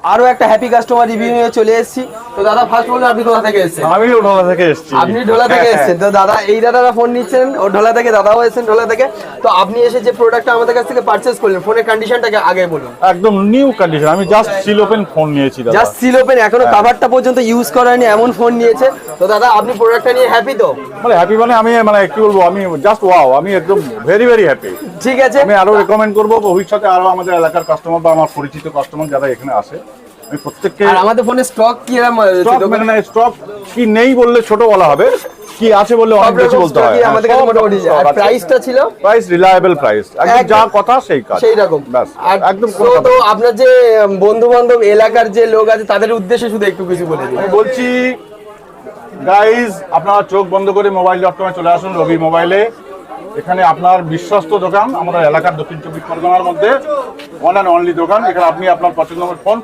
আরো একটা happy customer review নিয়ে চলে এসেছি। তো দাদা ফার্স্ট বলুন আপনি কোথা থেকে এসেছেন? আমিও ঢোলা থেকে এসেছি। আপনি ঢোলা থেকে এসেছেন। তো দাদা এই দাদারা ফোন নিচ্ছেন ও ঢোলা থেকে, দাদাও এসেছেন ঢোলা থেকে। তো আপনি এসে যে প্রোডাক্টটা আমাদের কাছ থেকে পারচেজ করলেন, ফোনের কন্ডিশনটাকে আগে বলুন। একদম নিউ কন্ডিশন, আমি জাস্ট সিল ওপেন ফোন নিয়েছি দাদা। জাস্ট সিল ওপেন, এখনো কভারটা পর্যন্ত ইউজ করা হয়নি এমন ফোন নিয়েছে। তো দাদা আপনি প্রোডাক্টটা নিয়ে হ্যাপি তো? মানে হ্যাপি মানে আমি মানে কি বলবো, আমি জাস্ট ওয়াও, আমি একদম ভেরি ভেরি হ্যাপি। ঠিক আছে, আমি আরো রেকমেন্ড করবো ভবিষ্যতে আরো আমাদের এলাকার কাস্টমার বা আমার পরিচিত কাস্টমার যারা এখানে আসে, আমি প্রত্যেককে আর আমাদের ফোনে স্টক কি এরকম স্টক কি নেই বললে ছোট বলা হবে, কি আছে বললে অনেক বেশি বলতে হয়। আমাদের কাছে মোটামুটি। আর প্রাইসটা ছিল প্রাইস রিলায়েবল প্রাইস, একদম যা কথা সেই কাজ, সেই রকম। ব্যাস আর একদম। তো আপনার যে বন্ধু বান্ধব এলাকার যে লোক আছে তাদের উদ্দেশ্যে শুধু একটু কিছু বলে দিন। আমি বলছি গাইজ, আপনারা চোখ বন্ধ করে মোবাইল.com-এ চলে আসুন, রবি মোবাইলে। এখানে আপনার বিশ্বস্ত দোকান, আমাদের এলাকার দক্ষিণ চব্বিশ পরগনার মধ্যে ওয়ান অ্যান্ড অনলি দোকান। এখানে আপনি আপনার পছন্দ ফোন